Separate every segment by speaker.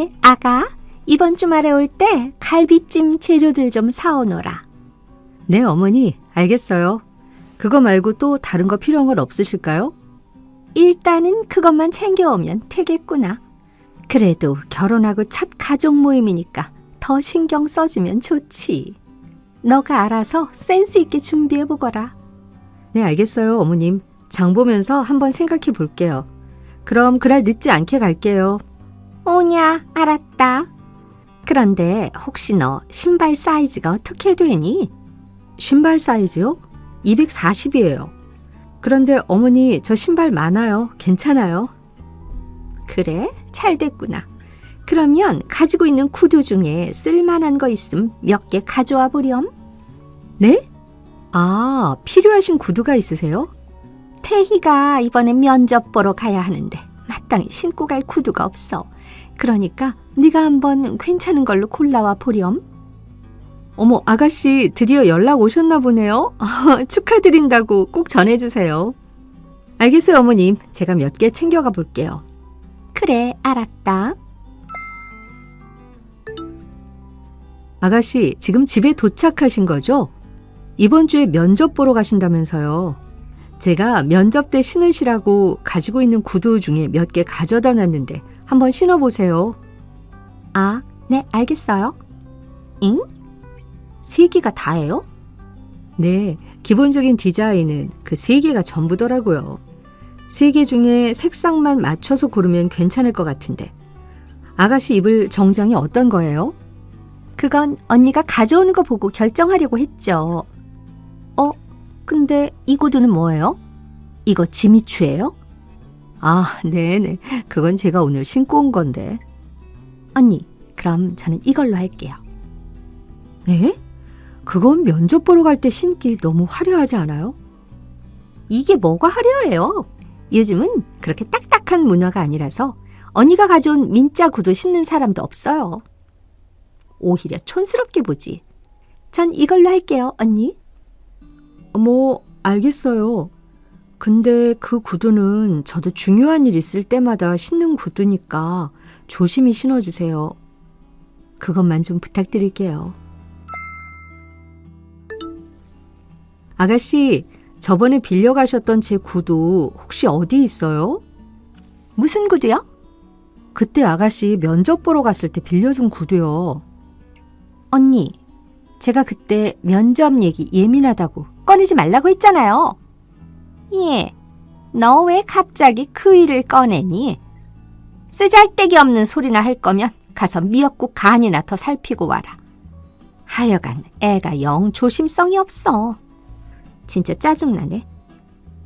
Speaker 1: 네, 아가. 이번 주말에 올 때 갈비찜 재료들 좀 사오너라.
Speaker 2: 네, 어머니, 알겠어요. 그거 말고 또 다른 거 필요한 건 없으실까요?
Speaker 1: 일단은 그것만 챙겨오면 되겠구나. 그래도 결혼하고 첫 가족 모임이니까 더 신경 써주면 좋지. 너가 알아서 센스 있게 준비해보거라.
Speaker 2: 네, 알겠어요, 어머님. 장 보면서 한번 생각해 볼게요. 그럼 그날 늦지 않게 갈게요.
Speaker 1: 오냐, 알았다. 그런데 혹시 너 신발 사이즈가 어떻게 되니?
Speaker 2: 신발 사이즈요? 240이에요. 그런데 어머니, 저 신발 많아요. 괜찮아요.
Speaker 1: 그래? 잘 됐구나. 그러면 가지고 있는 구두 중에 쓸만한 거 있음 몇 개 가져와 보렴.
Speaker 2: 네? 아, 필요하신 구두가 있으세요?
Speaker 1: 태희가 이번에 면접 보러 가야 하는데 마땅히 신고 갈 구두가 없어. 그러니까 네가 한번 괜찮은 걸로 골라와 보렴.
Speaker 2: 어머, 아가씨 드디어 연락 오셨나 보네요. 축하드린다고 꼭 전해주세요. 알겠어요, 어머님. 제가 몇 개 챙겨가 볼게요.
Speaker 1: 그래, 알았다.
Speaker 2: 아가씨, 지금 집에 도착하신 거죠? 이번 주에 면접 보러 가신다면서요. 제가 면접 때 신으시라고 가지고 있는 구두 중에 몇 개 가져다 놨는데 한번 신어보세요.
Speaker 1: 아, 네, 알겠어요. 잉? 3개가 다예요?
Speaker 2: 네, 기본적인 디자인은 그 3개가 전부더라고요. 3개 중에 색상만 맞춰서 고르면 괜찮을 것 같은데. 아가씨 입을 정장이 어떤 거예요?
Speaker 1: 그건 언니가 가져오는 거 보고 결정하려고 했죠. 근데 이 구두는 뭐예요? 이거 지미추예요?
Speaker 2: 아, 네네. 그건 제가 오늘 신고 온 건데.
Speaker 1: 언니, 그럼 저는 이걸로 할게요.
Speaker 2: 네? 그건 면접 보러 갈 때 신기 너무 화려하지 않아요?
Speaker 1: 이게 뭐가 화려해요? 요즘은 그렇게 딱딱한 문화가 아니라서 언니가 가져온 민자 구두 신는 사람도 없어요. 오히려 촌스럽게 보지. 전 이걸로 할게요, 언니.
Speaker 2: 뭐, 알겠어요. 근데 그 구두는 저도 중요한 일 있을 때마다 신는 구두니까 조심히 신어주세요. 그것만 좀 부탁드릴게요. 아가씨, 저번에 빌려가셨던 제 구두 혹시 어디 있어요?
Speaker 1: 무슨 구두요?
Speaker 2: 그때 아가씨 면접 보러 갔을 때 빌려준 구두요.
Speaker 1: 언니, 제가 그때 면접 얘기 예민하다고 꺼내지 말라고 했잖아요. 예, 너 왜 갑자기 그 일을 꺼내니? 쓰잘데기 없는 소리나 할 거면 가서 미역국 간이나 더 살피고 와라. 하여간 애가 영 조심성이 없어. 진짜 짜증나네.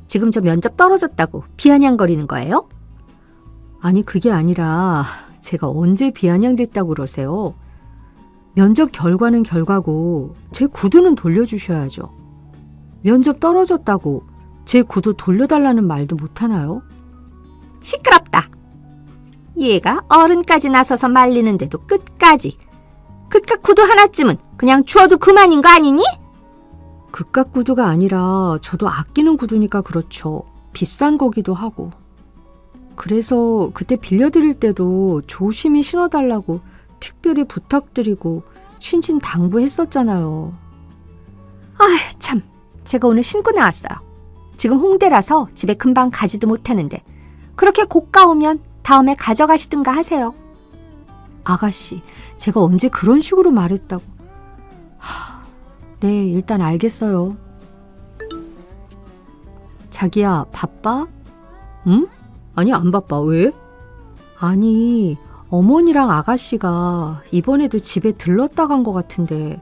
Speaker 1: 지금 저 면접 떨어졌다고 비아냥거리는 거예요?
Speaker 2: 아니, 그게 아니라 제가 언제 비아냥됐다고 그러세요? 면접 결과는 결과고 제 구두는 돌려주셔야죠. 면접 떨어졌다고 제 구두 돌려달라는 말도 못하나요?
Speaker 1: 시끄럽다. 얘가 어른까지 나서서 말리는데도 끝까지. 그깟 구두 하나쯤은 그냥 주워도 그만인 거 아니니?
Speaker 2: 그깟 구두가 아니라 저도 아끼는 구두니까 그렇죠. 비싼 거기도 하고. 그래서 그때 빌려드릴 때도 조심히 신어달라고 특별히 부탁드리고 신신당부했었잖아요.
Speaker 1: 아휴 참, 제가 오늘 신고 나왔어요. 지금 홍대라서 집에 금방 가지도 못하는데 그렇게 고가오면 다음에 가져가시든가 하세요.
Speaker 2: 아가씨, 제가 언제 그런 식으로 말했다고. 네, 일단 알겠어요. 자기야, 바빠? 응? 아니, 안 바빠. 왜? 아니, 어머니랑 아가씨가 이번에도 집에 들렀다 간 것 같은데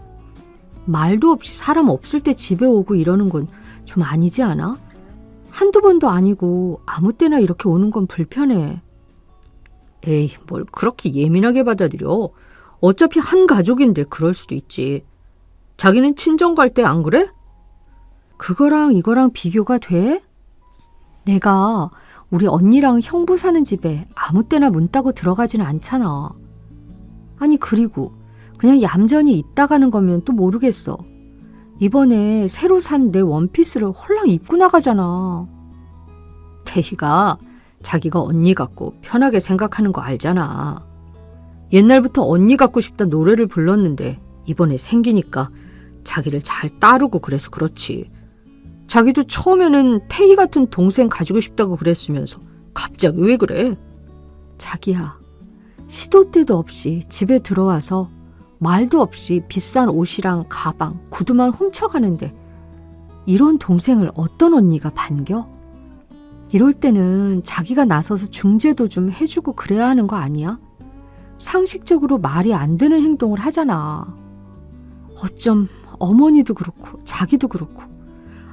Speaker 2: 말도 없이 사람 없을 때 집에 오고 이러는 건 좀 아니지 않아? 한두 번도 아니고 아무 때나 이렇게 오는 건 불편해. 에이, 뭘 그렇게 예민하게 받아들여. 어차피 한 가족인데 그럴 수도 있지. 자기는 친정 갈 때 안 그래? 그거랑 이거랑 비교가 돼? 내가 우리 언니랑 형부 사는 집에 아무 때나 문 따고 들어가지는 않잖아. 아니, 그리고 그냥 얌전히 있다 가는 거면 또 모르겠어. 이번에 새로 산 내 원피스를 홀랑 입고 나가잖아. 태희가 자기가 언니 같고 편하게 생각하는 거 알잖아. 옛날부터 언니 갖고 싶다 노래를 불렀는데 이번에 생기니까 자기를 잘 따르고 그래서 그렇지. 자기도 처음에는 태희 같은 동생 가지고 싶다고 그랬으면서 갑자기 왜 그래?
Speaker 1: 자기야, 시도 때도 없이 집에 들어와서 말도 없이 비싼 옷이랑 가방, 구두만 훔쳐가는데 이런 동생을 어떤 언니가 반겨? 이럴 때는 자기가 나서서 중재도 좀 해주고 그래야 하는 거 아니야? 상식적으로 말이 안 되는 행동을 하잖아. 어쩜 어머니도 그렇고 자기도 그렇고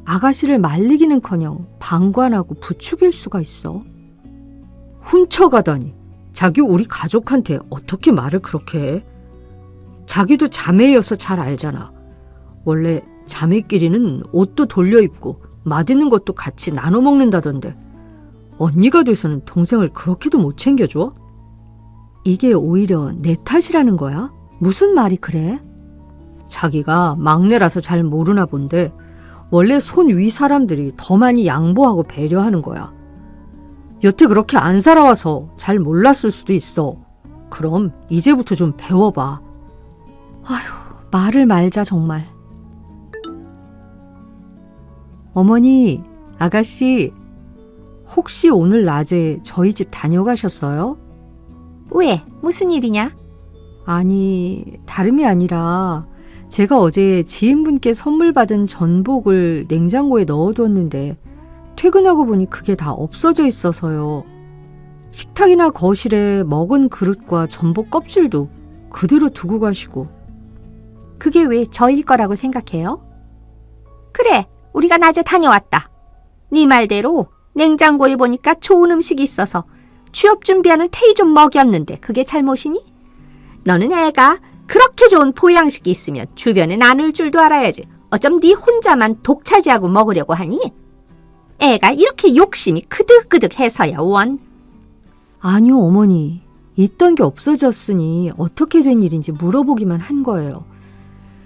Speaker 1: 아가씨를 말리기는커녕 방관하고 부추길 수가 있어.
Speaker 2: 훔쳐가다니. 자기 우리 가족한테 어떻게 말을 그렇게 해? 자기도 자매여서 잘 알잖아. 원래 자매끼리는 옷도 돌려 입고 맛있는 것도 같이 나눠 먹는다던데 언니가 돼서는 동생을 그렇게도 못 챙겨줘?
Speaker 1: 이게 오히려 내 탓이라는 거야? 무슨 말이 그래?
Speaker 2: 자기가 막내라서 잘 모르나 본데 원래 손 위 사람들이 더 많이 양보하고 배려하는 거야. 여태 그렇게 안 살아와서 잘 몰랐을 수도 있어. 그럼 이제부터 좀 배워봐.
Speaker 1: 말을 말자 정말. 어머니, 아가씨,
Speaker 2: 혹시 오늘 낮에 저희 집 다녀가셨어요?
Speaker 1: 왜? 무슨 일이냐?
Speaker 2: 아니, 다름이 아니라 제가 어제 지인분께 선물 받은 전복을 냉장고에 넣어두었는데 퇴근하고 보니 그게 다 없어져 있어서요. 식탁이나 거실에 먹은 그릇과 전복 껍질도 그대로 두고 가시고.
Speaker 1: 그게 왜 저일 거라고 생각해요? 그래, 우리가 낮에 다녀왔다. 네 말대로 냉장고에 보니까 좋은 음식이 있어서 취업 준비하는 태희 좀 먹였는데 그게 잘못이니? 너는 애가 그렇게 좋은 보양식이 있으면 주변에 나눌 줄도 알아야지. 어쩜 네 혼자만 독차지하고 먹으려고 하니? 애가 이렇게 욕심이 그득그득해서야 원.
Speaker 2: 아니요, 어머니. 있던 게 없어졌으니 어떻게 된 일인지 물어보기만 한 거예요.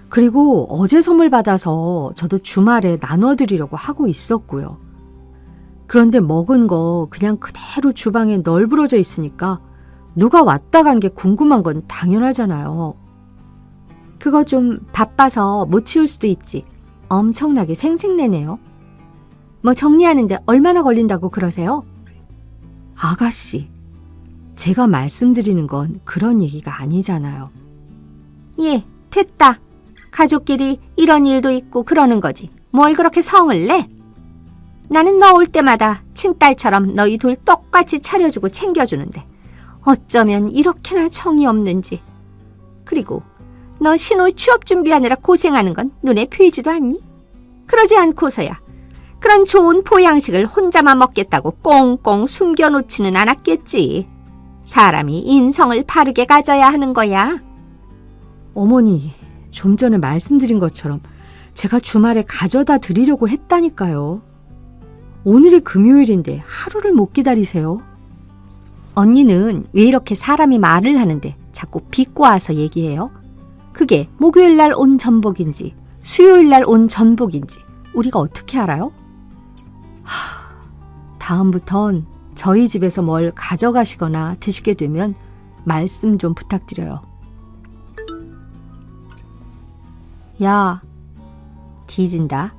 Speaker 2: 그리고 어제 선물 받아서 저도 주말에 나눠드리려고 하고 있었고요. 그런데 먹은 거 그냥 그대로 주방에 널브러져 있으니까 누가 왔다 간 게 궁금한 건 당연하잖아요.
Speaker 1: 그거 좀 바빠서 못 치울 수도 있지. 엄청나게 생색내네요. 뭐 정리하는데 얼마나 걸린다고 그러세요?
Speaker 2: 아가씨, 제가 말씀드리는 건 그런 얘기가 아니잖아요.
Speaker 1: 예, 됐다. 가족끼리 이런 일도 있고 그러는 거지. 뭘 그렇게 성을 내? 나는 너 올 때마다 친딸처럼 너희 둘 똑같이 차려주고 챙겨주는데 어쩌면 이렇게나 정이 없는지. 그리고 너 신호 취업 준비하느라 고생하는 건 눈에 보이지도 않니? 그러지 않고서야 그런 좋은 보양식을 혼자만 먹겠다고 꽁꽁 숨겨놓지는 않았겠지. 사람이 인성을 바르게 가져야 하는 거야.
Speaker 2: 어머니, 좀 전에 말씀드린 것처럼 제가 주말에 가져다 드리려고 했다니까요. 오늘이 금요일인데 하루를 못 기다리세요?
Speaker 1: 언니는 왜 이렇게 사람이 말을 하는데 자꾸 비꼬아서 얘기해요? 그게 목요일 날 온 전복인지 수요일 날 온 전복인지 우리가 어떻게 알아요?
Speaker 2: 다음부턴 저희 집에서 뭘 가져가시거나 드시게 되면 말씀 좀 부탁드려요.
Speaker 1: 야, 뒤진다.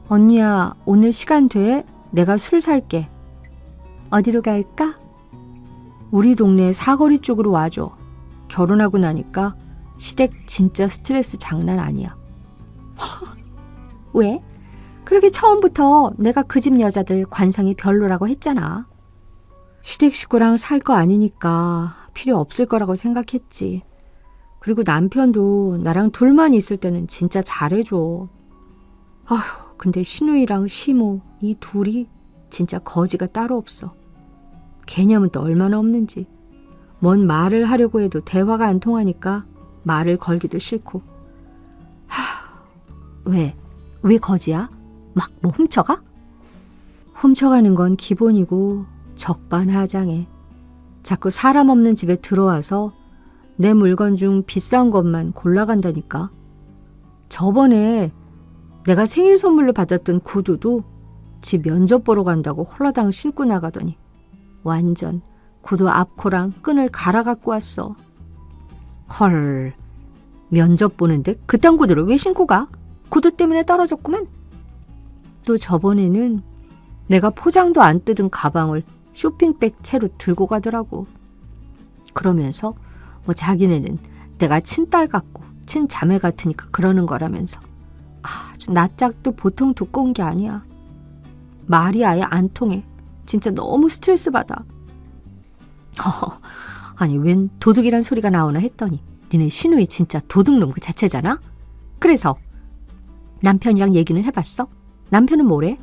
Speaker 2: 언니야, 오늘 시간 돼? 내가 술 살게.
Speaker 1: 어디로 갈까?
Speaker 2: 우리 동네 사거리 쪽으로 와줘. 결혼하고 나니까 시댁 진짜 스트레스 장난 아니야.
Speaker 1: 왜? 그러게 처음부터 내가 그 집 여자들 관상이 별로라고 했잖아.
Speaker 2: 시댁 식구랑 살 거 아니니까 필요 없을 거라고 생각했지. 그리고 남편도 나랑 둘만 있을 때는 진짜 잘해줘. 아휴, 근데 신우이랑 시모 이 둘이 진짜 거지가 따로 없어. 개념은 또 얼마나 없는지. 뭔 말을 하려고 해도 대화가 안 통하니까 말을 걸기도 싫고.
Speaker 1: 왜? 왜 거지야? 막 뭐 훔쳐가?
Speaker 2: 훔쳐가는 건 기본이고 적반하장해. 자꾸 사람 없는 집에 들어와서 내 물건 중 비싼 것만 골라간다니까. 저번에 내가 생일 선물로 받았던 구두도 집 면접 보러 간다고 홀라당 신고 나가더니 완전 구두 앞코랑 끈을 갈아 갖고 왔어. 헐, 면접 보는데 그딴 구두를 왜 신고 가? 구두 때문에 떨어졌구만. 또 저번에는 내가 포장도 안 뜯은 가방을 쇼핑백 채로 들고 가더라고. 그러면서 뭐 자기네는 내가 친딸 같고 친자매 같으니까 그러는 거라면서. 낯짝도 보통 두꺼운 게 아니야. 말이 아예 안 통해. 진짜 너무 스트레스 받아. 아니 웬 도둑이란 소리가 나오나 했더니 니네 신우이 진짜 도둑놈 그 자체잖아? 그래서 남편이랑 얘기는 해봤어? 남편은 뭐래?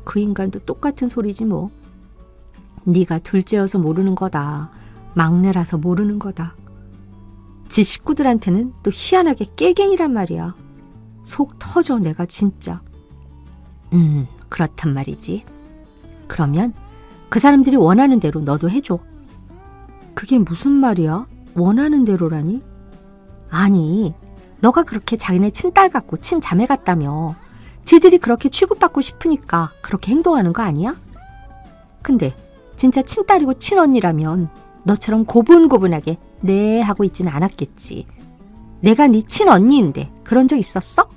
Speaker 2: 그 인간도 똑같은 소리지 뭐. 네가 둘째여서 모르는 거다. 막내라서 모르는 거다. 지 식구들한테는 또 희한하게 깨갱이란 말이야. 속 터져 내가 진짜. 그렇단 말이지. 그러면 그 사람들이 원하는 대로 너도 해줘. 그게 무슨 말이야? 원하는 대로라니? 아니, 너가 그렇게 자기네 친딸 같고 친자매 같다며. 지들이 그렇게 취급받고 싶으니까 그렇게 행동하는 거 아니야? 근데 진짜 친딸이고 친언니라면 너처럼 고분고분하게 네 하고 있지는 않았겠지. 내가 네 친언니인데 그런 적 있었어?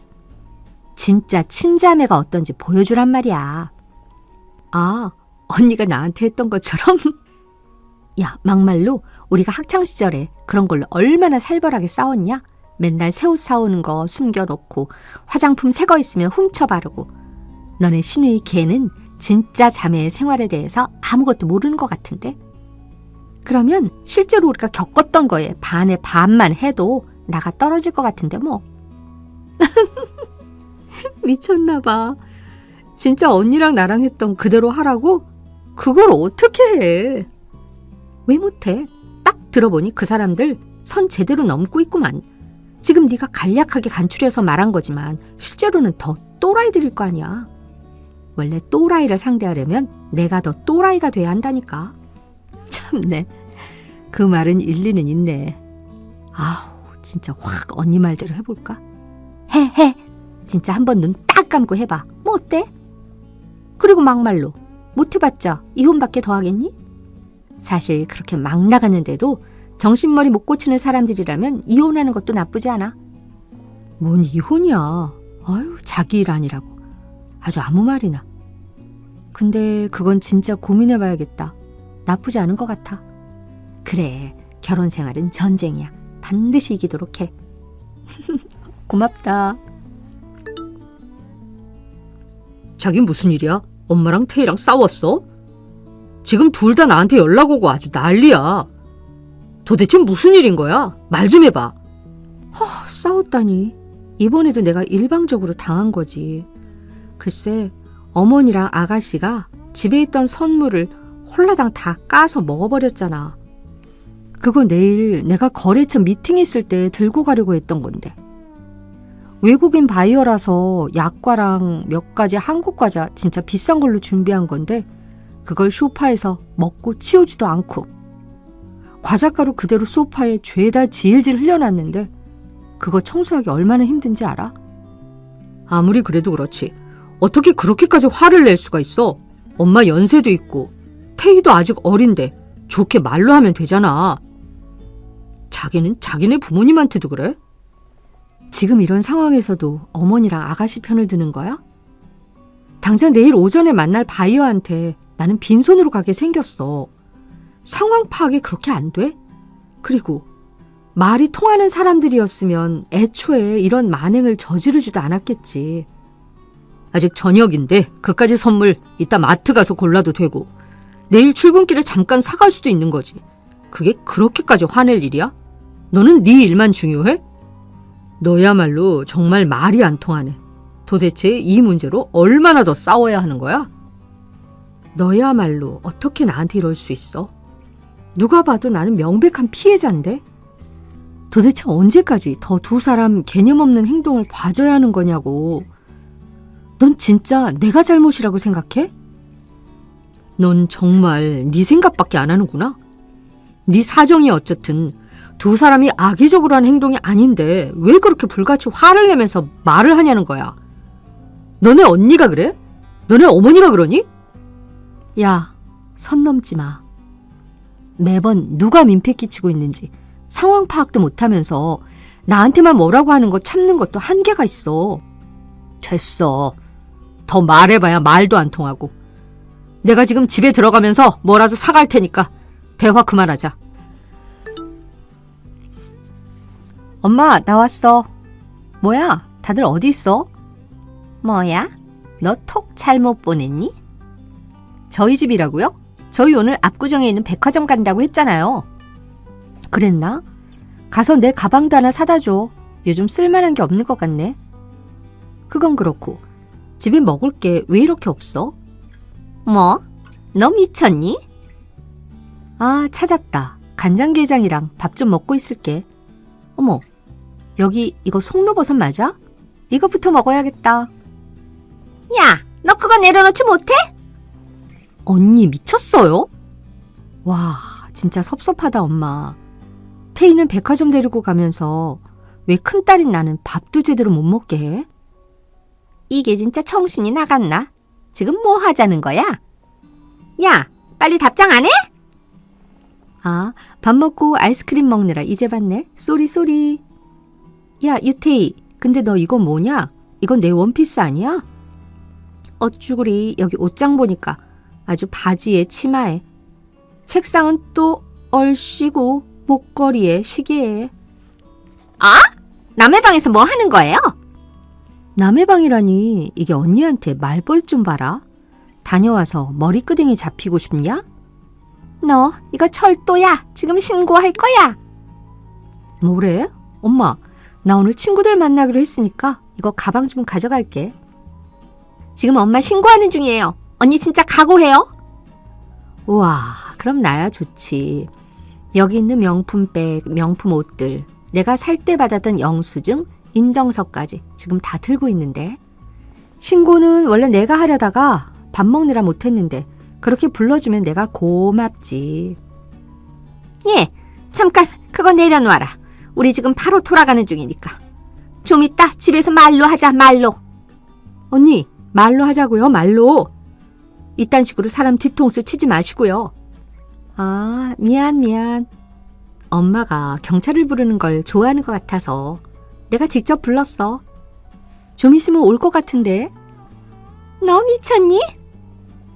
Speaker 2: 진짜 친자매가 어떤지 보여주란 말이야. 언니가 나한테 했던 것처럼? 야, 막말로 우리가 학창시절에 그런 걸로 얼마나 살벌하게 싸웠냐? 맨날 새 옷 사오는 거 숨겨놓고 화장품 새 거 있으면 훔쳐 바르고. 너네 신우이 걔는 진짜 자매의 생활에 대해서 아무것도 모르는 것 같은데? 그러면 실제로 우리가 겪었던 거에 반의 반만 해도 나가 떨어질 것 같은데 뭐. 미쳤나 봐. 진짜 언니랑 나랑 했던 그대로 하라고? 그걸 어떻게 해? 왜 못해? 딱 들어보니 그 사람들 선 제대로 넘고 있구만. 지금 네가 간략하게 간추려서 말한 거지만 실제로는 더 또라이들일 거 아니야. 원래 또라이를 상대하려면 내가 더 또라이가 돼야 한다니까. 참네. 그 말은 일리는 있네. 진짜 확 언니 말대로 해볼까? 해. 진짜 한번 눈 딱 감고 해봐. 뭐 어때? 그리고 막말로 못 해봤자 이혼밖에 더 하겠니? 사실 그렇게 막 나갔는데도 정신머리 못 고치는 사람들이라면 이혼하는 것도 나쁘지 않아. 뭔 이혼이야. 자기 일 아니라고. 아주 아무 말이나. 근데 그건 진짜 고민해봐야겠다. 나쁘지 않은 것 같아. 그래, 결혼 생활은 전쟁이야. 반드시 이기도록 해. 고맙다. 자긴 무슨 일이야? 엄마랑 태희랑 싸웠어? 지금 둘 다 나한테 연락 오고 아주 난리야. 도대체 무슨 일인 거야? 말 좀 해봐. 싸웠다니. 이번에도 내가 일방적으로 당한 거지. 글쎄, 어머니랑 아가씨가 집에 있던 선물을 홀라당 다 까서 먹어버렸잖아. 그거 내일 내가 거래처 미팅 있을 때 들고 가려고 했던 건데. 외국인 바이어라서 약과랑 몇 가지 한국 과자 진짜 비싼 걸로 준비한 건데 그걸 소파에서 먹고 치우지도 않고 과자가루 그대로 소파에 죄다 질질 흘려놨는데 그거 청소하기 얼마나 힘든지 알아? 아무리 그래도 그렇지. 어떻게 그렇게까지 화를 낼 수가 있어? 엄마 연세도 있고 태희도 아직 어린데 좋게 말로 하면 되잖아. 자기는 자기네 부모님한테도 그래? 지금 이런 상황에서도 어머니랑 아가씨 편을 드는 거야? 당장 내일 오전에 만날 바이어한테 나는 빈손으로 가게 생겼어. 상황 파악이 그렇게 안 돼? 그리고 말이 통하는 사람들이었으면 애초에 이런 만행을 저지르지도 않았겠지. 아직 저녁인데 그까지 선물 이따 마트 가서 골라도 되고 내일 출근길에 잠깐 사갈 수도 있는 거지. 그게 그렇게까지 화낼 일이야? 너는 네 일만 중요해? 너야말로 정말 말이 안 통하네. 도대체 이 문제로 얼마나 더 싸워야 하는 거야? 너야말로 어떻게 나한테 이럴 수 있어? 누가 봐도 나는 명백한 피해자인데? 도대체 언제까지 더 두 사람 개념 없는 행동을 봐줘야 하는 거냐고. 넌 진짜 내가 잘못이라고 생각해? 넌 정말 네 생각밖에 안 하는구나. 네 사정이 어쨌든 두 사람이 악의적으로 한 행동이 아닌데 왜 그렇게 불같이 화를 내면서 말을 하냐는 거야. 너네 언니가 그래? 너네 어머니가 그러니? 야, 선 넘지 마. 매번 누가 민폐 끼치고 있는지 상황 파악도 못하면서 나한테만 뭐라고 하는 거 참는 것도 한계가 있어. 됐어. 더 말해봐야 말도 안 통하고. 내가 지금 집에 들어가면서 뭐라도 사갈 테니까 대화 그만하자. 엄마, 나왔어. 뭐야? 다들 어디 있어?
Speaker 1: 뭐야? 너 톡 잘못 보냈니?
Speaker 2: 저희 집이라고요? 저희 오늘 압구정에 있는 백화점 간다고 했잖아요. 그랬나? 가서 내 가방도 하나 사다 줘. 요즘 쓸만한 게 없는 것 같네. 그건 그렇고 집에 먹을 게 왜 이렇게 없어?
Speaker 1: 뭐? 너 미쳤니?
Speaker 2: 아, 찾았다. 간장게장이랑 밥 좀 먹고 있을게. 어머, 여기 이거 송로버섯 맞아? 이거부터 먹어야겠다.
Speaker 1: 야, 너 그거 내려놓지 못해?
Speaker 2: 언니 미쳤어요? 와, 진짜 섭섭하다 엄마. 태희는 백화점 데리고 가면서 왜 큰딸인 나는 밥도 제대로 못 먹게 해?
Speaker 1: 이게 진짜 정신이 나갔나? 지금 뭐 하자는 거야? 야, 빨리 답장 안 해?
Speaker 2: 아, 밥 먹고 아이스크림 먹느라 이제 봤네. 쏘리. 야, 유태희, 근데 너 이거 뭐냐? 이건 내 원피스 아니야? 어쭈구리, 여기 옷장 보니까 아주 바지에 치마에. 책상은 또 얼씨구, 목걸이에 시계에.
Speaker 1: 남의 방에서 뭐 하는 거예요?
Speaker 2: 남의 방이라니, 이게 언니한테 말벌 좀 봐라. 다녀와서 머리끄댕이 잡히고 싶냐?
Speaker 1: 너 이거 철도야. 지금 신고할 거야.
Speaker 2: 뭐래? 엄마, 나 오늘 친구들 만나기로 했으니까 이거 가방 좀 가져갈게.
Speaker 1: 지금 엄마 신고하는 중이에요. 언니 진짜 각오해요?
Speaker 2: 우와, 그럼 나야 좋지. 여기 있는 명품백, 명품 옷들, 내가 살 때 받았던 영수증, 인정서까지 지금 다 들고 있는데. 신고는 원래 내가 하려다가 밥 먹느라 못했는데 그렇게 불러주면 내가 고맙지.
Speaker 1: 예, 잠깐 그거 내려놓아라. 우리 지금 바로 돌아가는 중이니까. 좀 이따 집에서 말로 하자, 말로.
Speaker 2: 언니, 말로 하자고요, 말로. 이딴 식으로 사람 뒤통수 치지 마시고요. 아, 미안. 엄마가 경찰을 부르는 걸 좋아하는 것 같아서 내가 직접 불렀어. 좀 있으면 올 것 같은데.
Speaker 1: 너 미쳤니?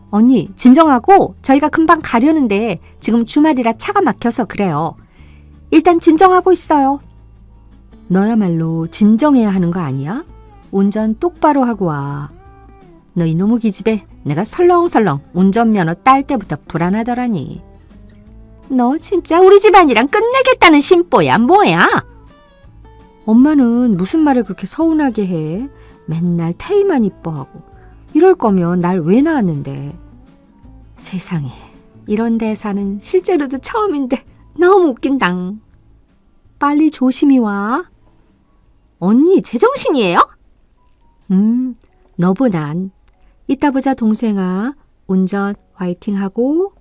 Speaker 2: 언니, 진정하고 저희가 금방 가려는데 지금 주말이라 차가 막혀서 그래요. 일단 진정하고 있어요. 너야말로 진정해야 하는 거 아니야? 운전 똑바로 하고 와. 너 이놈의 기집애, 내가 설렁설렁 운전면허 딸 때부터 불안하더라니.
Speaker 1: 너 진짜 우리 집안이랑 끝내겠다는 심보야, 뭐야?
Speaker 2: 엄마는 무슨 말을 그렇게 서운하게 해? 맨날 태희만 이뻐하고. 이럴 거면 날 왜 낳았는데. 세상에, 이런 대사는 실제로도 처음인데 너무 웃긴당. 빨리 조심히 와.
Speaker 1: 언니 제정신이에요?
Speaker 2: 너보단. 이따 보자 동생아. 운전 화이팅하고.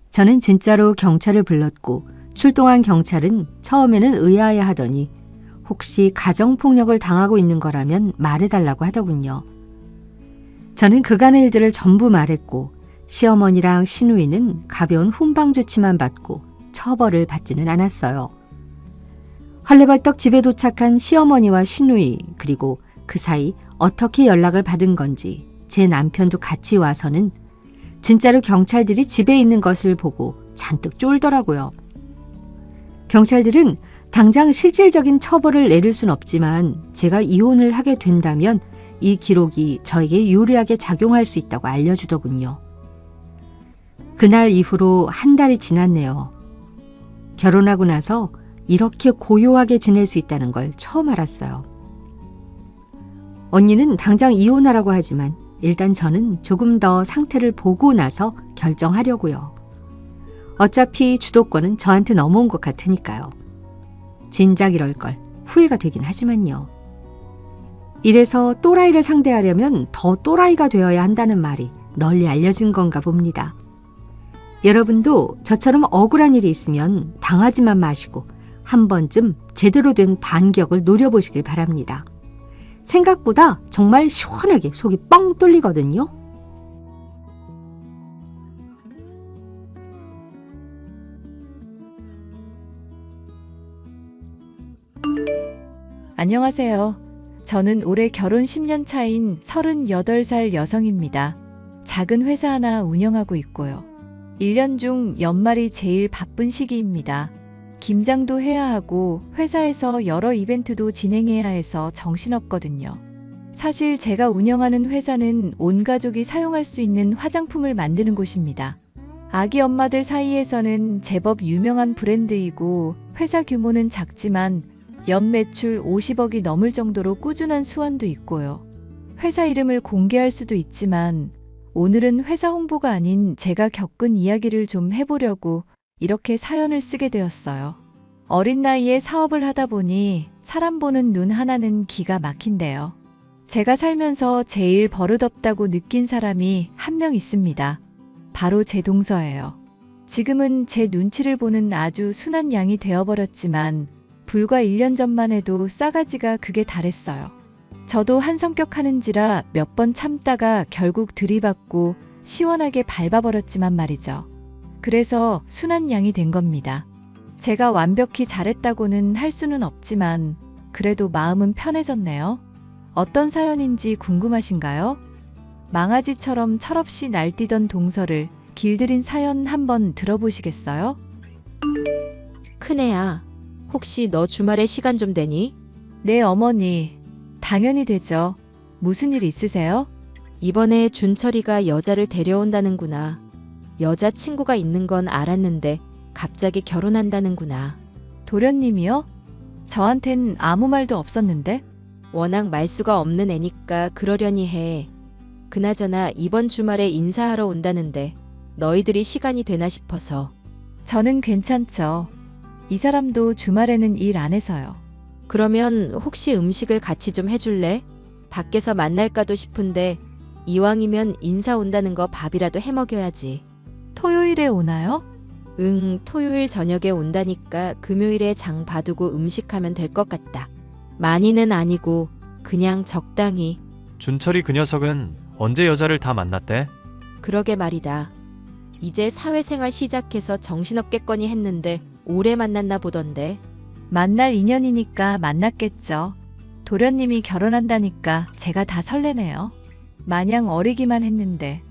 Speaker 2: 저는 진짜로 경찰을 불렀고 출동한 경찰은 처음에는 의아해하더니 혹시 가정폭력을 당하고 있는 거라면 말해달라고 하더군요. 저는 그간의 일들을 전부 말했고 시어머니랑 시누이는 가벼운 훈방 조치만 받고 처벌을 받지는 않았어요. 헐레벌떡 집에 도착한 시어머니와 시누이, 그리고 그 사이 어떻게 연락을 받은 건지 제 남편도 같이 와서는 진짜로 경찰들이 집에 있는 것을 보고 잔뜩 쫄더라고요. 경찰들은 당장 실질적인 처벌을 내릴 순 없지만 제가 이혼을 하게 된다면 이 기록이 저에게 유리하게 작용할 수 있다고 알려주더군요. 그날 이후로 한 달이 지났네요. 결혼하고 나서 이렇게 고요하게 지낼 수 있다는 걸 처음 알았어요. 언니는 당장 이혼하라고 하지만 일단 저는 조금 더 상태를 보고 나서 결정하려고요. 어차피 주도권은 저한테 넘어온 것 같으니까요. 진작 이럴 걸 후회가 되긴 하지만요. 이래서 또라이를 상대하려면 더 또라이가 되어야 한다는 말이 널리 알려진 건가 봅니다. 여러분도 저처럼 억울한 일이 있으면 당하지만 마시고 한 번쯤 제대로 된 반격을 노려보시길 바랍니다. 생각보다 정말 시원하게 속이 뻥 뚫리거든요.
Speaker 3: 안녕하세요. 저는 올해 결혼 10년 차인 38살 여성입니다. 작은 회사 하나 운영하고 있고요. 1년 중 연말이 제일 바쁜 시기입니다. 김장도 해야 하고 회사에서 여러 이벤트도 진행해야 해서 정신없거든요. 사실 제가 운영하는 회사는 온 가족이 사용할 수 있는 화장품을 만드는 곳입니다. 아기 엄마들 사이에서는 제법 유명한 브랜드이고 회사 규모는 작지만 연 매출 50억이 넘을 정도로 꾸준한 수완도 있고요. 회사 이름을 공개할 수도 있지만 오늘은 회사 홍보가 아닌 제가 겪은 이야기를 좀 해보려고 이렇게 사연을 쓰게 되었어요. 어린 나이에 사업을 하다 보니 사람 보는 눈 하나는 기가 막힌데요. 제가 살면서 제일 버릇없다고 느낀 사람이 한 명 있습니다. 바로 제 동서예요. 지금은 제 눈치를 보는 아주 순한 양이 되어버렸지만 불과 1년 전만 해도 싸가지가 극에 달했어요. 저도 한 성격 하는지라 몇 번 참다가 결국 들이받고 시원하게 밟아버렸지만 말이죠. 그래서 순한 양이 된 겁니다. 제가 완벽히 잘했다고는 할 수는 없지만 그래도 마음은 편해졌네요. 어떤 사연인지 궁금하신가요? 망아지처럼 철없이 날뛰던 동서를 길들인 사연 한번 들어보시겠어요?
Speaker 4: 큰애야, 혹시 너 주말에 시간 좀 되니?
Speaker 3: 네, 어머니. 당연히 되죠. 무슨 일 있으세요?
Speaker 4: 이번에 준철이가 여자를 데려온다는구나. 여자친구가 있는 건 알았는데 갑자기 결혼한다는구나.
Speaker 3: 도련님이요? 저한텐 아무 말도 없었는데?
Speaker 4: 워낙 말수가 없는 애니까 그러려니 해. 그나저나 이번 주말에 인사하러 온다는데 너희들이 시간이 되나 싶어서.
Speaker 3: 저는 괜찮죠. 이 사람도 주말에는 일 안 해서요.
Speaker 4: 그러면 혹시 음식을 같이 좀 해줄래? 밖에서 만날까도 싶은데 이왕이면 인사 온다는 거 밥이라도 해먹여야지.
Speaker 3: 토요일에 오나요?
Speaker 4: 응, 토요일 저녁에 온다니까 금요일에 장 봐두고 음식하면 될 것 같다. 많이는 아니고 그냥 적당히.
Speaker 5: 준철이 그 녀석은 언제 여자를 다 만났대?
Speaker 4: 그러게 말이다. 이제 사회생활 시작해서 정신없겠거니 했는데 오래 만났나 보던데.
Speaker 3: 만날 인연이니까 만났겠죠. 도련님이 결혼한다니까 제가 다 설레네요. 마냥 어리기만 했는데.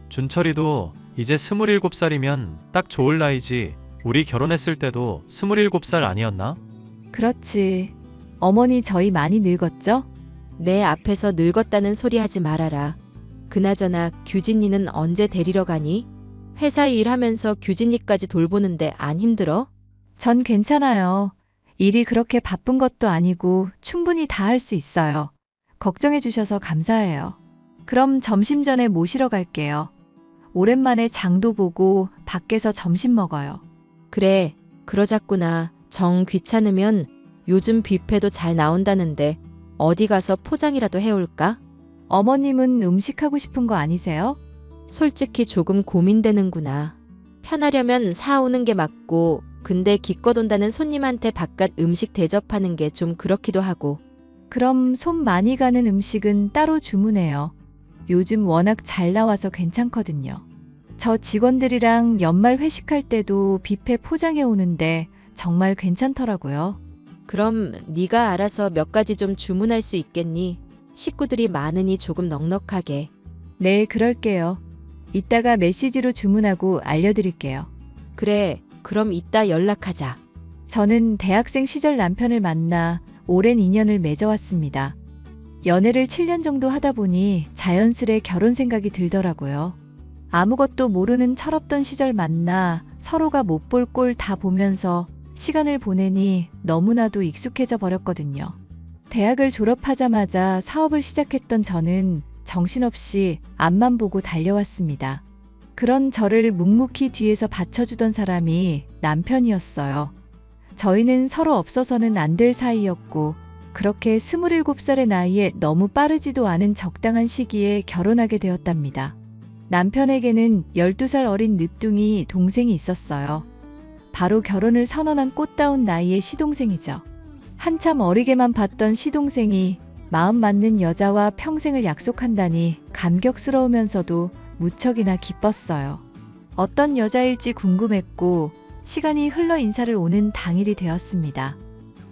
Speaker 5: 준철이도 이제 27살이면 딱 좋을 나이지. 우리 결혼했을 때도 27살 아니었나?
Speaker 3: 그렇지. 어머니 저희 많이 늙었죠?
Speaker 4: 내 앞에서 늙었다는 소리 하지 말아라. 그나저나 규진이는 언제 데리러 가니? 회사 일하면서 규진이까지 돌보는데 안 힘들어?
Speaker 3: 전 괜찮아요. 일이 그렇게 바쁜 것도 아니고 충분히 다 할 수 있어요. 걱정해 주셔서 감사해요. 그럼 점심 전에 모시러 갈게요. 오랜만에 장도 보고 밖에서 점심 먹어요.
Speaker 4: 그래, 그러자꾸나. 정 귀찮으면 요즘 뷔페도 잘 나온다는데 어디 가서 포장이라도 해올까?
Speaker 3: 어머님은 음식하고 싶은 거 아니세요?
Speaker 4: 솔직히 조금 고민되는구나. 편하려면 사오는 게 맞고 근데 기껏 온다는 손님한테 바깥 음식 대접하는 게 좀 그렇기도 하고.
Speaker 3: 그럼 손 많이 가는 음식은 따로 주문해요. 요즘 워낙 잘 나와서 괜찮거든요. 저 직원들이랑 연말 회식할 때도 뷔페 포장해 오는데 정말 괜찮더라고요.
Speaker 4: 그럼 네가 알아서 몇 가지 좀 주문할 수 있겠니? 식구들이 많으니 조금 넉넉하게.
Speaker 3: 네, 그럴게요. 이따가 메시지로 주문하고 알려드릴게요.
Speaker 4: 그래, 그럼 이따 연락하자.
Speaker 3: 저는 대학생 시절 남편을 만나 오랜 인연을 맺어왔습니다. 연애를 7년 정도 하다 보니 자연스레 결혼 생각이 들더라고요. 아무것도 모르는 철없던 시절 만나 서로가 못 볼 꼴 다 보면서 시간을 보내니 너무나도 익숙해져 버렸거든요. 대학을 졸업하자마자 사업을 시작했던 저는 정신없이 앞만 보고 달려왔습니다. 그런 저를 묵묵히 뒤에서 받쳐주던 사람이 남편이었어요. 저희는 서로 없어서는 안 될 사이였고 그렇게 27살의 나이에 너무 빠르지도 않은 적당한 시기에 결혼하게 되었답니다. 남편에게는 12살 어린 늦둥이 동생이 있었어요. 바로 결혼을 선언한 꽃다운 나이의 시동생이죠. 한참 어리게만 봤던 시동생이 마음 맞는 여자와 평생을 약속한다니 감격스러우면서도 무척이나 기뻤어요. 어떤 여자일지 궁금했고 시간이 흘러 인사를 오는 당일이 되었습니다.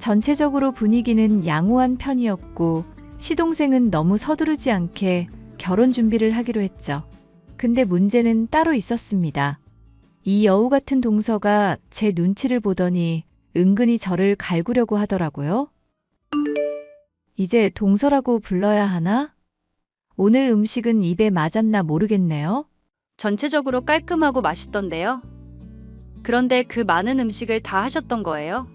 Speaker 3: 전체적으로 분위기는 양호한 편이었고 시동생은 너무 서두르지 않게 결혼 준비를 하기로 했죠. 근데 문제는 따로 있었습니다. 이 여우 같은 동서가 제 눈치를 보더니 은근히 저를 갈구려고 하더라고요. 이제 동서라고 불러야 하나? 오늘 음식은 입에 맞았나 모르겠네요.
Speaker 6: 전체적으로 깔끔하고 맛있던데요. 그런데 그 많은 음식을 다 하셨던 거예요?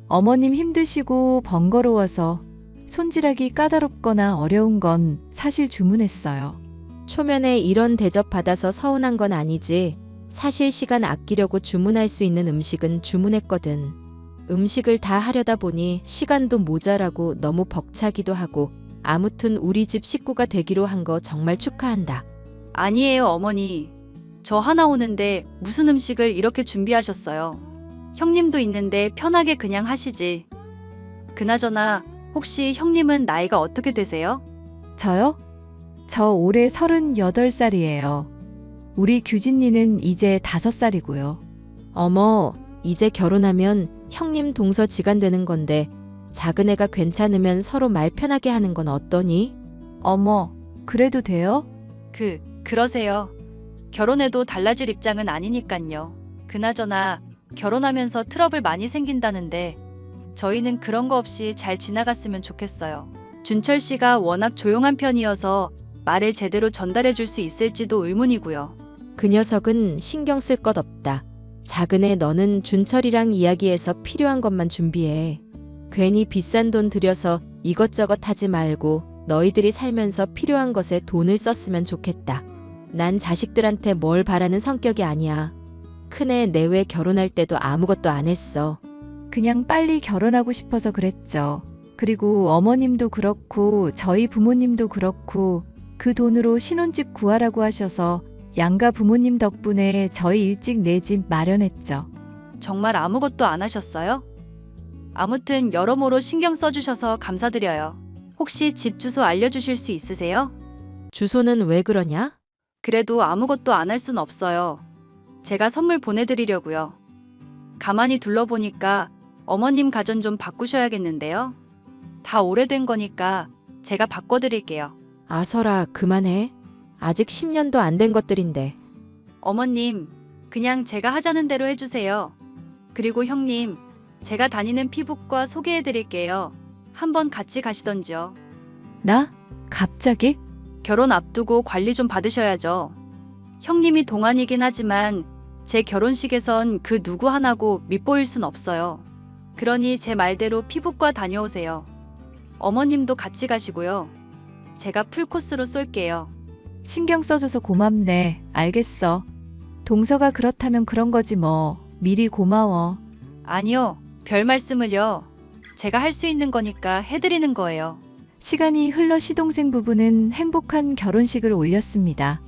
Speaker 3: 어머님 힘드시고 번거로워서 손질하기 까다롭거나 어려운 건 사실 주문했어요.
Speaker 4: 초면에 이런 대접 받아서 서운한 건 아니지. 사실 시간 아끼려고 주문할 수 있는 음식은 주문했거든. 음식을 다 하려다 보니 시간도 모자라고 너무 벅차기도 하고 아무튼 우리 집 식구가 되기로 한 거 정말 축하한다.
Speaker 6: 아니에요, 어머니. 저 하나 오는데 무슨 음식을 이렇게 준비하셨어요? 형님도 있는데 편하게 그냥 하시지. 그나저나 혹시 형님은 나이가 어떻게 되세요?
Speaker 3: 저요? 저 올해 38살이에요. 우리 규진이는 이제 5살이고요.
Speaker 4: 어머, 이제 결혼하면 형님 동서 지간 되는 건데 작은 애가 괜찮으면 서로 말 편하게 하는 건 어떠니?
Speaker 3: 어머, 그래도 돼요?
Speaker 6: 그러세요. 결혼해도 달라질 입장은 아니니깐요. 그나저나 결혼하면서 트러블 많이 생긴다는데 저희는 그런 거 없이 잘 지나갔으면 좋겠어요. 준철 씨가 워낙 조용한 편이어서 말을 제대로 전달해 줄 수 있을지도 의문이고요.
Speaker 4: 그 녀석은 신경 쓸 것 없다. 작은 애 너는 준철이랑 이야기해서 필요한 것만 준비해. 괜히 비싼 돈 들여서 이것저것 하지 말고 너희들이 살면서 필요한 것에 돈을 썼으면 좋겠다. 난 자식들한테 뭘 바라는 성격이 아니야. 큰애 내외 결혼할 때도 아무것도 안 했어.
Speaker 3: 그냥 빨리 결혼하고 싶어서 그랬죠. 그리고 어머님도 그렇고 저희 부모님도 그렇고 그 돈으로 신혼집 구하라고 하셔서 양가 부모님 덕분에 저희 일찍 내 집 마련했죠.
Speaker 6: 정말 아무것도 안 하셨어요? 아무튼 여러모로 신경 써주셔서 감사드려요. 혹시 집 주소 알려주실 수 있으세요?
Speaker 4: 주소는 왜 그러냐?
Speaker 6: 그래도 아무것도 안 할 순 없어요. 제가 선물 보내드리려고요. 가만히 둘러보니까 어머님 가전 좀 바꾸셔야겠는데요. 다 오래된 거니까 제가 바꿔드릴게요.
Speaker 4: 아서라 그만해. 아직 10년도 안 된 것들인데.
Speaker 6: 어머님, 그냥 제가 하자는 대로 해주세요. 그리고 형님, 제가 다니는 피부과 소개해드릴게요. 한번 같이 가시던지요.
Speaker 3: 나? 갑자기?
Speaker 6: 결혼 앞두고 관리 좀 받으셔야죠. 형님이 동안이긴 하지만 제 결혼식에선 그 누구 하나고 밉보일 순 없어요. 그러니 제 말대로 피부과 다녀오세요. 어머님도 같이 가시고요. 제가 풀코스로 쏠게요.
Speaker 3: 신경 써줘서 고맙네. 알겠어. 동서가 그렇다면 그런 거지 뭐. 미리 고마워.
Speaker 6: 아니요, 별 말씀을요. 제가 할 수 있는 거니까 해드리는 거예요.
Speaker 3: 시간이 흘러 시동생 부부는 행복한 결혼식을 올렸습니다.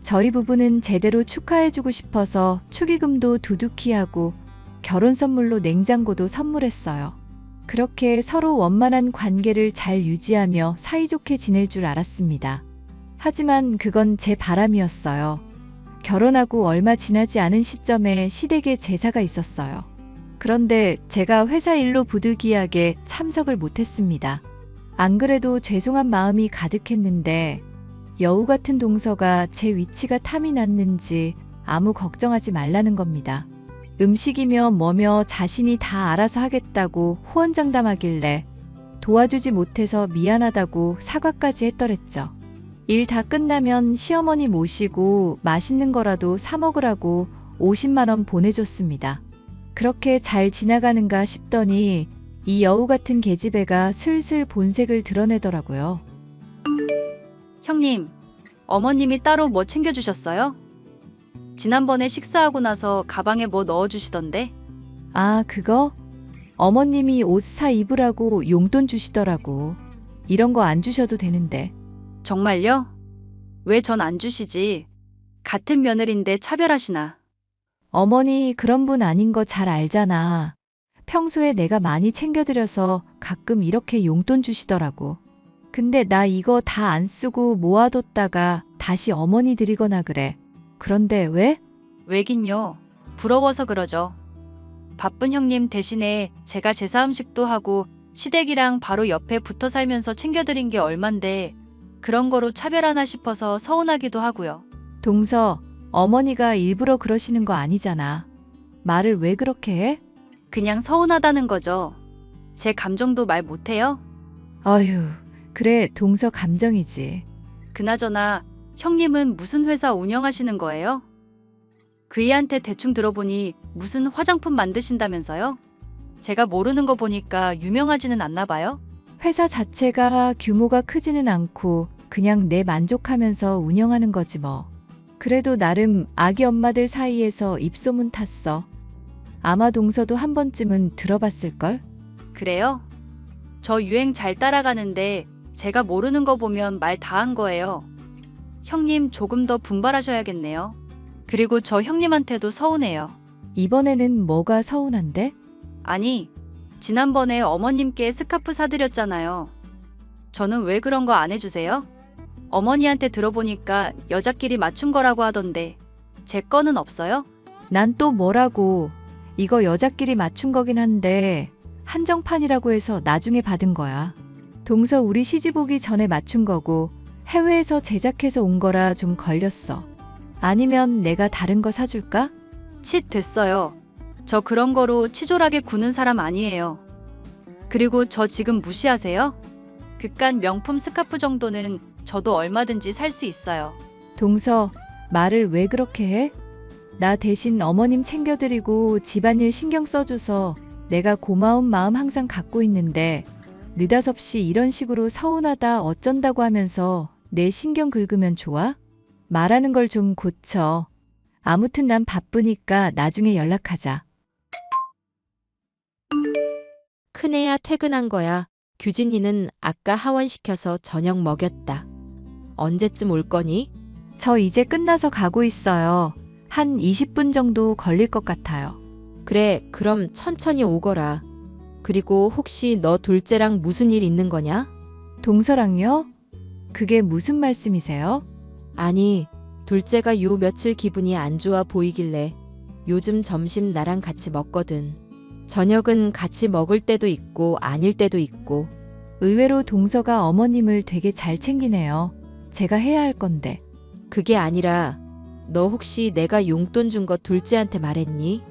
Speaker 3: 저희 부부는 제대로 축하해주고 싶어서 축의금도 두둑히 하고 결혼 선물로 냉장고도 선물했어요. 그렇게 서로 원만한 관계를 잘 유지하며 사이좋게 지낼 줄 알았습니다. 하지만 그건 제 바람이었어요. 결혼하고 얼마 지나지 않은 시점에 시댁에 제사가 있었어요. 그런데 제가 회사 일로 부득이하게 참석을 못했습니다. 안 그래도 죄송한 마음이 가득했는데 여우 같은 동서가 제 위치가 탐이 났는지 아무 걱정하지 말라는 겁니다. 음식이며 뭐며 자신이 다 알아서 하겠다고 호언장담하길래 도와주지 못해서 미안하다고 사과까지 했더랬죠. 일 다 끝나면 시어머니 모시고 맛있는 거라도 사 먹으라고 50만 원 보내줬습니다. 그렇게 잘 지나가는가 싶더니 이 여우 같은 계집애가 슬슬 본색을 드러내더라고요.
Speaker 6: 형님, 어머님이 따로 뭐 챙겨주셨어요? 지난번에 식사하고 나서 가방에 뭐 넣어주시던데?
Speaker 3: 아, 그거? 어머님이 옷 사 입으라고 용돈 주시더라고. 이런 거 안 주셔도 되는데.
Speaker 6: 정말요? 왜 전 안 주시지? 같은 며느리인데 차별하시나?
Speaker 3: 어머니 그런 분 아닌 거 잘 알잖아. 평소에 내가 많이 챙겨드려서 가끔 이렇게 용돈 주시더라고. 근데 나 이거 다 안 쓰고 모아뒀다가 다시 어머니 드리거나 그래. 그런데 왜?
Speaker 6: 왜긴요. 부러워서 그러죠. 바쁜 형님 대신에 제가 제사 음식도 하고 시댁이랑 바로 옆에 붙어 살면서 챙겨드린 게 얼만데 그런 거로 차별하나 싶어서 서운하기도 하고요.
Speaker 3: 동서, 어머니가 일부러 그러시는 거 아니잖아. 말을 왜 그렇게 해?
Speaker 6: 그냥 서운하다는 거죠. 제 감정도 말 못해요?
Speaker 3: 어휴, 그래, 동서 감정이지.
Speaker 6: 그나저나 형님은 무슨 회사 운영하시는 거예요? 그 애한테 대충 들어보니 무슨 화장품 만드신다면서요? 제가 모르는 거 보니까 유명하지는 않나 봐요?
Speaker 3: 회사 자체가 규모가 크지는 않고 그냥 내 만족하면서 운영하는 거지 뭐. 그래도 나름 아기 엄마들 사이에서 입소문 탔어. 아마 동서도 한 번쯤은 들어봤을걸?
Speaker 6: 그래요? 저 유행 잘 따라가는데 제가 모르는 거 보면 말 다 한 거예요. 형님 조금 더 분발하셔야겠네요. 그리고 저 형님한테도 서운해요.
Speaker 3: 이번에는 뭐가 서운한데?
Speaker 6: 아니, 지난번에 어머님께 스카프 사드렸잖아요. 저는 왜 그런 거 안 해주세요? 어머니한테 들어보니까 여자끼리 맞춘 거라고 하던데 제 거는 없어요?
Speaker 3: 난 또 뭐라고. 이거 여자끼리 맞춘 거긴 한데 한정판이라고 해서 나중에 받은 거야. 동서 우리 시집 오기 전에 맞춘 거고 해외에서 제작해서 온 거라 좀 걸렸어. 아니면 내가 다른 거 사줄까?
Speaker 6: 칫 됐어요. 저 그런 거로 치졸하게 구는 사람 아니에요. 그리고 저 지금 무시하세요? 그깟 명품 스카프 정도는 저도 얼마든지 살 수 있어요.
Speaker 3: 동서, 말을 왜 그렇게 해? 나 대신 어머님 챙겨드리고 집안일 신경 써줘서 내가 고마운 마음 항상 갖고 있는데 느닷없이 이런 식으로 서운하다 어쩐다고 하면서 내 신경 긁으면 좋아? 말하는 걸 좀 고쳐. 아무튼 난 바쁘니까 나중에 연락하자.
Speaker 4: 큰애야 퇴근한 거야. 규진이는 아까 하원시켜서 저녁 먹였다. 언제쯤 올 거니?
Speaker 3: 저 이제 끝나서 가고 있어요. 한 20분 정도 걸릴 것 같아요.
Speaker 4: 그래, 그럼 천천히 오거라. 그리고 혹시 너 둘째랑 무슨 일 있는 거냐?
Speaker 3: 동서랑요? 그게 무슨 말씀이세요?
Speaker 4: 아니, 둘째가 요 며칠 기분이 안 좋아 보이길래 요즘 점심 나랑 같이 먹거든. 저녁은 같이 먹을 때도 있고 아닐 때도 있고.
Speaker 3: 의외로 동서가 어머님을 되게 잘 챙기네요. 제가 해야 할 건데.
Speaker 4: 그게 아니라 너 혹시 내가 용돈 준 거 둘째한테 말했니?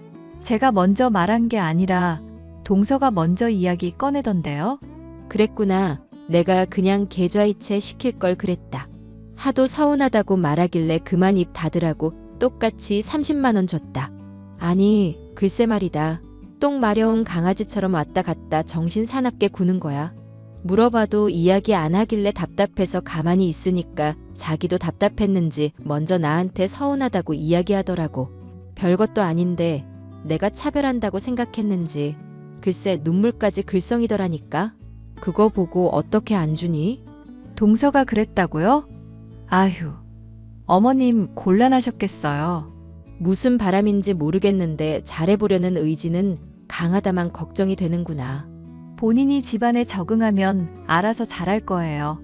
Speaker 3: 제가 먼저 말한 게 아니라 동서가 먼저 이야기 꺼내던데요.
Speaker 4: 그랬구나. 내가 그냥 계좌이체 시킬 걸 그랬다. 하도 서운하다고 말하길래 그만 입 닫으라고 똑같이 30만 원 줬다. 아니, 글쎄 말이다. 똥 마려운 강아지처럼 왔다 갔다 정신 사납게 구는 거야. 물어봐도 이야기 안 하길래 답답해서 가만히 있으니까 자기도 답답했는지 먼저 나한테 서운하다고 이야기하더라고. 별것도 아닌데 내가 차별한다고 생각했는지 글쎄 눈물까지 글썽이더라니까. 그거 보고 어떻게 안 주니?
Speaker 3: 동서가 그랬다고요? 아휴, 어머님 곤란하셨겠어요.
Speaker 4: 무슨 바람인지 모르겠는데 잘해보려는 의지는 강하다만 걱정이 되는구나.
Speaker 3: 본인이 집안에 적응하면 알아서 잘할 거예요.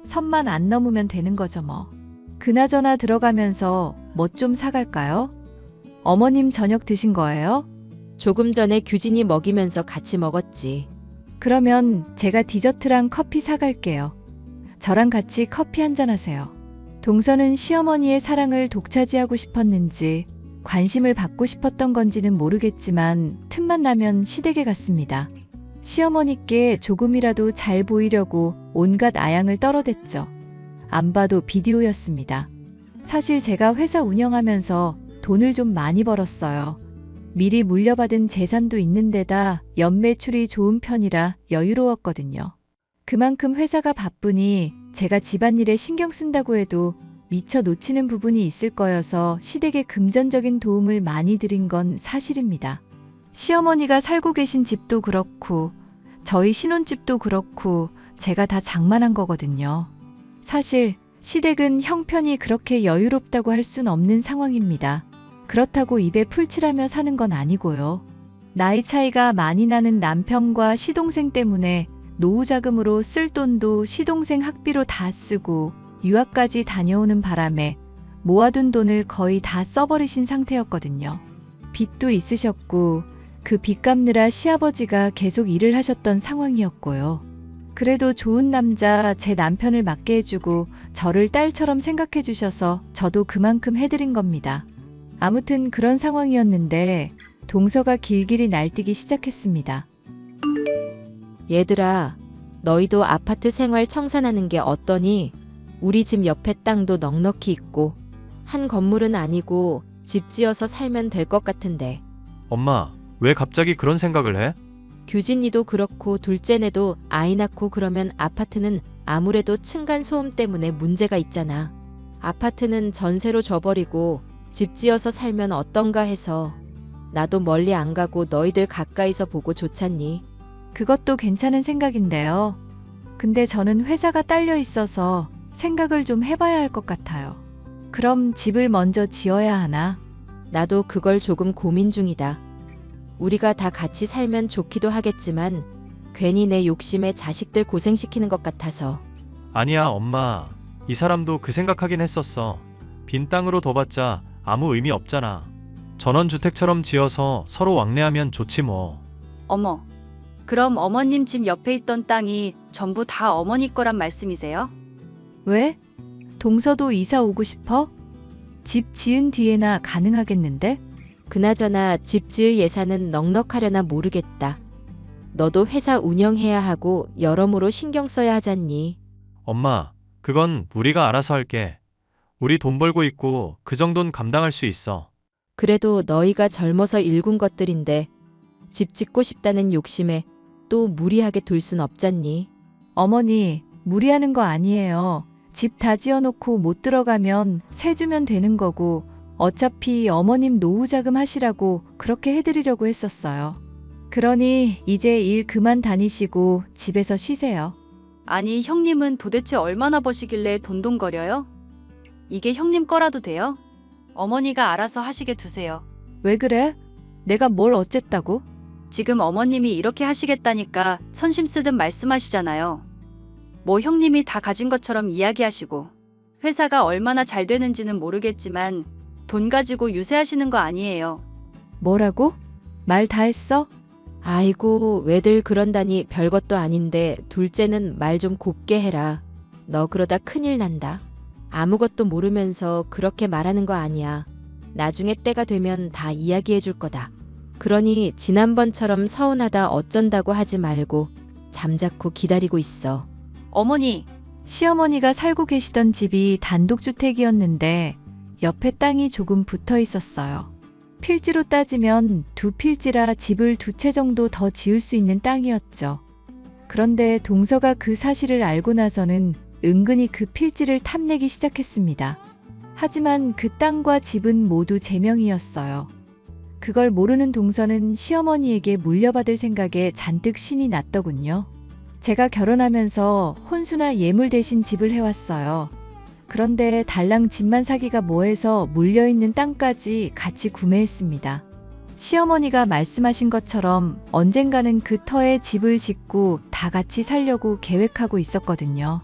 Speaker 3: 선만 안 넘으면 되는 거죠 뭐. 그나저나 들어가면서 뭐 좀 사갈까요? 어머님 저녁 드신 거예요?
Speaker 4: 조금 전에 규진이 먹이면서 같이 먹었지.
Speaker 3: 그러면 제가 디저트랑 커피 사갈게요. 저랑 같이 커피 한잔 하세요. 동서는 시어머니의 사랑을 독차지하고 싶었는지 관심을 받고 싶었던 건지는 모르겠지만 틈만 나면 시댁에 갔습니다. 시어머니께 조금이라도 잘 보이려고 온갖 아양을 떨어댔죠. 안 봐도 비디오였습니다. 사실 제가 회사 운영하면서 돈을 좀 많이 벌었어요. 미리 물려받은 재산도 있는 데다 연매출이 좋은 편이라 여유로웠거든요. 그만큼 회사가 바쁘니 제가 집안일에 신경 쓴다고 해도 미처 놓치는 부분이 있을 거여서 시댁에 금전적인 도움을 많이 드린 건 사실입니다. 시어머니가 살고 계신 집도 그렇고 저희 신혼집도 그렇고 제가 다 장만한 거거든요. 사실 시댁은 형편이 그렇게 여유롭다고 할 순 없는 상황입니다. 그렇다고 입에 풀칠하며 사는 건 아니고요. 나이 차이가 많이 나는 남편과 시동생 때문에 노후 자금으로 쓸 돈도 시동생 학비로 다 쓰고 유학까지 다녀오는 바람에 모아둔 돈을 거의 다 써버리신 상태였거든요. 빚도 있으셨고 그 빚 갚느라 시아버지가 계속 일을 하셨던 상황이었고요. 그래도 좋은 남자 제 남편을 맡게 해주고 저를 딸처럼 생각해 주셔서 저도 그만큼 해드린 겁니다. 아무튼 그런 상황이었는데 동서가 길길이 날뛰기 시작했습니다.
Speaker 4: 얘들아, 너희도 아파트 생활 청산하는 게 어떠니? 우리 집 옆에 땅도 넉넉히 있고 한 건물은 아니고 집 지어서 살면 될 것 같은데.
Speaker 5: 엄마, 왜 갑자기 그런 생각을 해?
Speaker 4: 규진이도 그렇고 둘째네도 아이 낳고 그러면 아파트는 아무래도 층간소음 때문에 문제가 있잖아. 아파트는 전세로 줘버리고 집 지어서 살면 어떤가 해서. 나도 멀리 안 가고 너희들 가까이서 보고 좋잖니.
Speaker 3: 그것도 괜찮은 생각인데요. 근데 저는 회사가 딸려 있어서 생각을 좀 해봐야 할 것 같아요. 그럼 집을 먼저 지어야 하나?
Speaker 4: 나도 그걸 조금 고민 중이다. 우리가 다 같이 살면 좋기도 하겠지만 괜히 내 욕심에 자식들 고생시키는 것 같아서.
Speaker 5: 아니야, 엄마. 이 사람도 그 생각하긴 했었어. 빈 땅으로 둬봤자 아무 의미 없잖아. 전원주택처럼 지어서 서로 왕래하면 좋지 뭐.
Speaker 6: 어머, 그럼 어머님 집 옆에 있던 땅이 전부 다 어머니 거란 말씀이세요?
Speaker 3: 왜? 동서도 이사 오고 싶어? 집 지은 뒤에나 가능하겠는데?
Speaker 4: 그나저나 집 지을 예산은 넉넉하려나 모르겠다. 너도 회사 운영해야 하고 여러모로 신경 써야 하잖니.
Speaker 5: 엄마, 그건 우리가 알아서 할게. 우리 돈 벌고 있고 그 정도는 감당할 수 있어.
Speaker 4: 그래도 너희가 젊어서 일군 것들인데 집 짓고 싶다는 욕심에 또 무리하게 둘 순 없잖니.
Speaker 3: 어머니, 무리하는 거 아니에요. 집 다 지어놓고 못 들어가면 세 주면 되는 거고 어차피 어머님 노후 자금 하시라고 그렇게 해드리려고 했었어요. 그러니 이제 일 그만 다니시고 집에서 쉬세요.
Speaker 6: 아니, 형님은 도대체 얼마나 버시길래 돈돈거려요? 이게 형님 거라도 돼요? 어머니가 알아서 하시게 두세요.
Speaker 3: 왜 그래? 내가 뭘 어쨌다고?
Speaker 6: 지금 어머님이 이렇게 하시겠다니까 선심 쓰듯 말씀하시잖아요. 뭐 형님이 다 가진 것처럼 이야기하시고 회사가 얼마나 잘 되는지는 모르겠지만 돈 가지고 유세하시는 거 아니에요.
Speaker 3: 뭐라고? 말 다 했어?
Speaker 4: 아이고, 왜들 그런다니. 별것도 아닌데 둘째는 말 좀 곱게 해라. 너 그러다 큰일 난다. 아무것도 모르면서 그렇게 말하는 거 아니야. 나중에 때가 되면 다 이야기해 줄 거다. 그러니 지난번처럼 서운하다 어쩐다고 하지 말고 잠자코 기다리고 있어.
Speaker 6: 어머니,
Speaker 3: 시어머니가 살고 계시던 집이 단독주택이었는데 옆에 땅이 조금 붙어 있었어요. 필지로 따지면 두 필지라 집을 두 채 정도 더 지을 수 있는 땅이었죠. 그런데 동서가 그 사실을 알고 나서는 은근히 그 필지를 탐내기 시작했습니다. 하지만 그 땅과 집은 모두 제 명이었어요. 그걸 모르는 동서는 시어머니에게 물려받을 생각에 잔뜩 신이 났더군요. 제가 결혼하면서 혼수나 예물 대신 집을 해왔어요. 그런데 달랑 집만 사기가 뭐해서 물려있는 땅까지 같이 구매했습니다. 시어머니가 말씀하신 것처럼 언젠가는 그 터에 집을 짓고 다 같이 살려고 계획하고 있었거든요.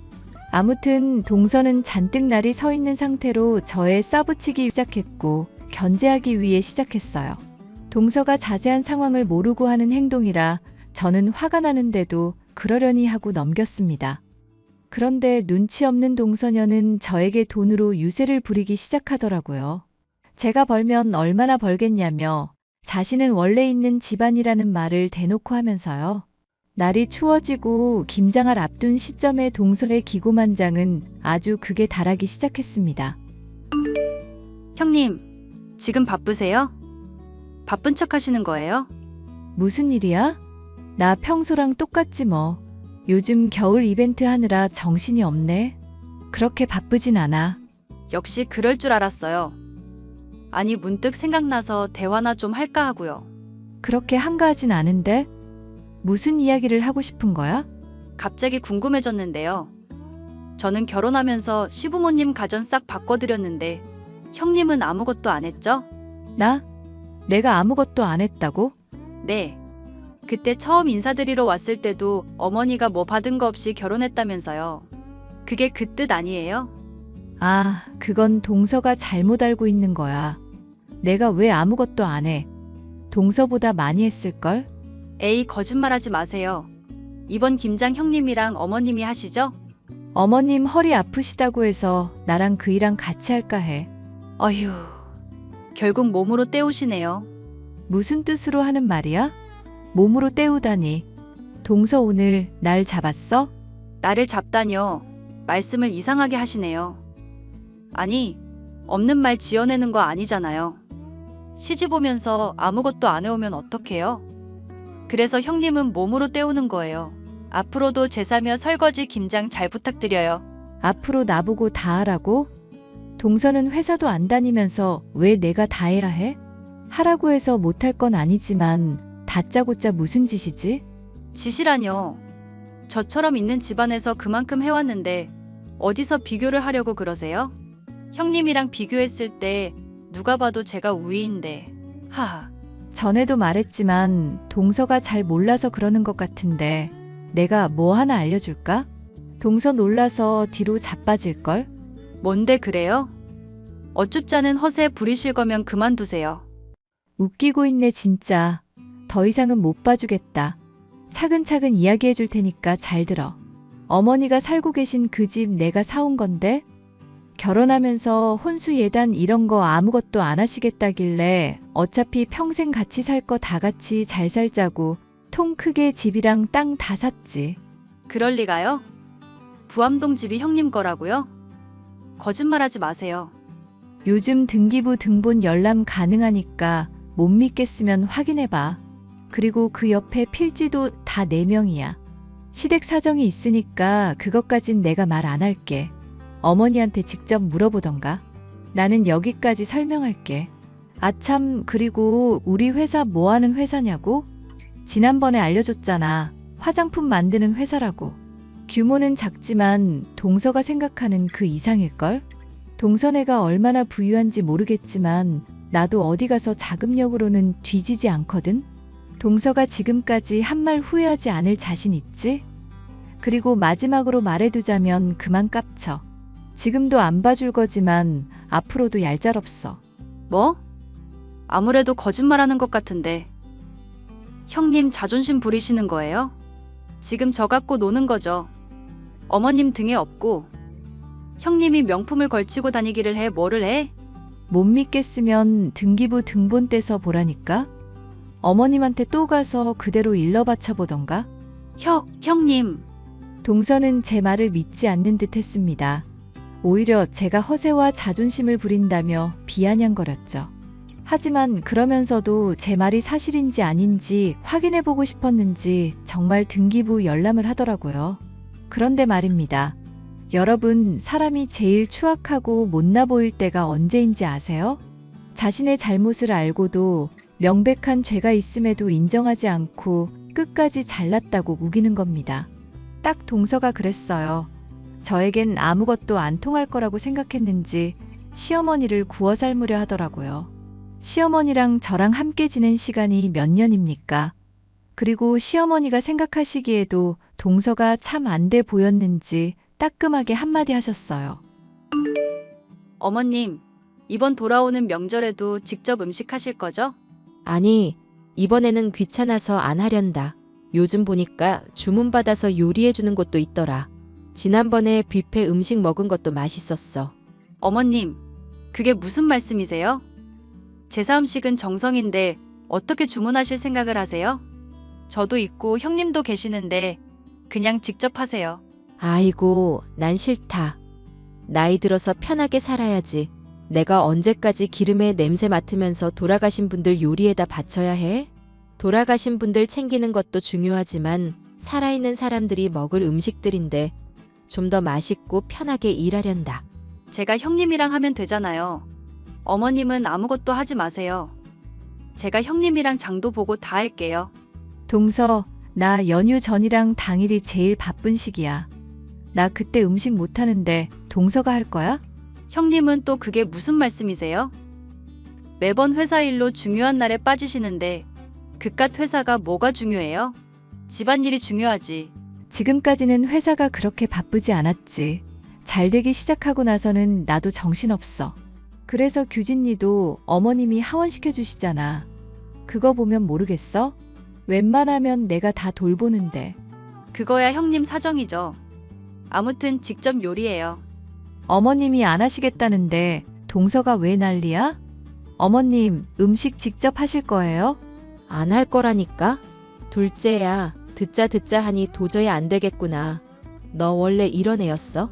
Speaker 3: 아무튼 동서는 잔뜩 날이 서 있는 상태로 저에 싸붙이기 시작했고 견제하기 위해 시작했어요. 동서가 자세한 상황을 모르고 하는 행동이라 저는 화가 나는데도 그러려니 하고 넘겼습니다. 그런데 눈치 없는 동서녀는 저에게 돈으로 유세를 부리기 시작하더라고요. 제가 벌면 얼마나 벌겠냐며 자신은 원래 있는 집안이라는 말을 대놓고 하면서요. 날이 추워지고 김장을 앞둔 시점에 동서의 기고만장은 아주 극에 달하기 시작했습니다.
Speaker 6: 형님, 지금 바쁘세요? 바쁜 척 하시는 거예요?
Speaker 3: 무슨 일이야? 나 평소랑 똑같지 뭐. 요즘 겨울 이벤트 하느라 정신이 없네. 그렇게 바쁘진 않아.
Speaker 6: 역시 그럴 줄 알았어요. 아니, 문득 생각나서 대화나 좀 할까 하고요.
Speaker 3: 그렇게 한가하진 않은데? 무슨 이야기를 하고 싶은 거야?
Speaker 6: 갑자기 궁금해졌는데요. 저는 결혼하면서 시부모님 가전 싹 바꿔드렸는데 형님은 아무것도 안 했죠?
Speaker 3: 나? 내가 아무것도 안 했다고?
Speaker 6: 네. 그때 처음 인사드리러 왔을 때도 어머니가 뭐 받은 거 없이 결혼했다면서요. 그게 그 뜻 아니에요?
Speaker 3: 아, 그건 동서가 잘못 알고 있는 거야. 내가 왜 아무것도 안 해? 동서보다 많이 했을걸?
Speaker 6: 에이, 거짓말하지 마세요. 이번 김장 형님이랑 어머님이 하시죠?
Speaker 3: 어머님 허리 아프시다고 해서 나랑 그이랑 같이 할까 해.
Speaker 6: 어휴, 결국 몸으로 때우시네요.
Speaker 3: 무슨 뜻으로 하는 말이야? 몸으로 때우다니. 동서 오늘 날 잡았어?
Speaker 6: 나를 잡다뇨. 말씀을 이상하게 하시네요. 아니, 없는 말 지어내는 거 아니잖아요. 시집 오면서 아무것도 안 해오면 어떡해요? 그래서 형님은 몸으로 때우는 거예요. 앞으로도 제사며 설거지 김장 잘 부탁드려요.
Speaker 3: 앞으로 나보고 다 하라고? 동서는 회사도 안 다니면서 왜 내가 다 해야 해? 하라고 해서 못할 건 아니지만 다짜고짜 무슨 짓이지?
Speaker 6: 지시라뇨. 저처럼 있는 집안에서 그만큼 해왔는데 어디서 비교를 하려고 그러세요? 형님이랑 비교했을 때 누가 봐도 제가 우위인데. 하하.
Speaker 3: 전에도 말했지만 동서가 잘 몰라서 그러는 것 같은데 내가 뭐 하나 알려줄까? 동서 놀라서 뒤로 자빠질걸?
Speaker 6: 뭔데 그래요? 어쭙자는 허세 부리실 거면 그만두세요.
Speaker 3: 웃기고 있네 진짜. 더 이상은 못 봐주겠다. 차근차근 이야기해 줄 테니까 잘 들어. 어머니가 살고 계신 그 집 내가 사온 건데 결혼하면서 혼수 예단 이런 거 아무것도 안 하시겠다길래 어차피 평생 같이 살 거 다 같이 잘 살자고 통 크게 집이랑 땅 다 샀지.
Speaker 6: 그럴 리가요? 부암동 집이 형님 거라고요? 거짓말하지 마세요.
Speaker 3: 요즘 등기부 등본 열람 가능하니까 못 믿겠으면 확인해봐. 그리고 그 옆에 필지도 다 4명이야. 시댁 사정이 있으니까 그것까진 내가 말 안 할게. 어머니한테 직접 물어보던가. 나는 여기까지 설명할게. 아참, 그리고 우리 회사 뭐 하는 회사냐고? 지난번에 알려줬잖아. 화장품 만드는 회사라고. 규모는 작지만 동서가 생각하는 그 이상일걸? 동서네가 얼마나 부유한지 모르겠지만 나도 어디 가서 자금력으로는 뒤지지 않거든? 동서가 지금까지 한 말 후회하지 않을 자신 있지? 그리고 마지막으로 말해두자면 그만 깝쳐. 지금도 안 봐줄 거지만 앞으로도 얄짤없어.
Speaker 6: 뭐? 아무래도 거짓말하는 것 같은데. 형님 자존심 부리시는 거예요? 지금 저 갖고 노는 거죠. 어머님 등에 업고 형님이 명품을 걸치고 다니기를 해 뭐를 해?
Speaker 3: 못 믿겠으면 등기부 등본 떼서 보라니까? 어머님한테 또 가서 그대로 일러 바쳐보던가?
Speaker 6: 형님.
Speaker 3: 동서는 제 말을 믿지 않는 듯 했습니다. 오히려 제가 허세와 자존심을 부린다며 비아냥거렸죠. 하지만 그러면서도 제 말이 사실인지 아닌지 확인해보고 싶었는지 정말 등기부 열람을 하더라고요. 그런데 말입니다. 여러분, 사람이 제일 추악하고 못나 보일 때가 언제인지 아세요? 자신의 잘못을 알고도 명백한 죄가 있음에도 인정하지 않고 끝까지 잘났다고 우기는 겁니다. 딱 동서가 그랬어요. 저에겐 아무것도 안 통할 거라고 생각했는지 시어머니를 구워 삶으려 하더라고요. 시어머니랑 저랑 함께 지낸 시간이 몇 년입니까? 그리고 시어머니가 생각하시기에도 동서가 참 안 돼 보였는지 따끔하게 한마디 하셨어요.
Speaker 6: 어머님, 이번 돌아오는 명절에도 직접 음식 하실 거죠?
Speaker 4: 아니, 이번에는 귀찮아서 안 하련다. 요즘 보니까 주문받아서 요리해주는 곳도 있더라. 지난번에 뷔페 음식 먹은 것도 맛있었어.
Speaker 6: 어머님, 그게 무슨 말씀이세요? 제사 음식은 정성인데 어떻게 주문하실 생각을 하세요? 저도 있고 형님도 계시는데 그냥 직접 하세요.
Speaker 4: 아이고, 난 싫다. 나이 들어서 편하게 살아야지. 내가 언제까지 기름에 냄새 맡으면서 돌아가신 분들 요리에다 바쳐야 해? 돌아가신 분들 챙기는 것도 중요하지만 살아있는 사람들이 먹을 음식들인데 좀 더 맛있고 편하게 일하련다.
Speaker 6: 제가 형님이랑 하면 되잖아요. 어머님은 아무것도 하지 마세요. 제가 형님이랑 장도 보고 다 할게요.
Speaker 3: 동서, 나 연휴 전이랑 당일이 제일 바쁜 시기야. 나 그때 음식 못하는데 동서가 할 거야?
Speaker 6: 형님은 또 그게 무슨 말씀이세요? 매번 회사 일로 중요한 날에 빠지시는데 그깟 회사가 뭐가 중요해요? 집안일이 중요하지.
Speaker 3: 지금까지는 회사가 그렇게 바쁘지 않았지. 잘 되기 시작하고 나서는 나도 정신없어. 그래서 규진이도 어머님이 하원시켜 주시잖아. 그거 보면 모르겠어? 웬만하면 내가 다 돌보는데.
Speaker 6: 그거야 형님 사정이죠. 아무튼 직접 요리해요.
Speaker 3: 어머님이 안 하시겠다는데 동서가 왜 난리야? 어머님, 음식 직접 하실 거예요?
Speaker 4: 안 할 거라니까? 둘째야, 듣자 하니 도저히 안 되겠구나. 너 원래 이런 애였어?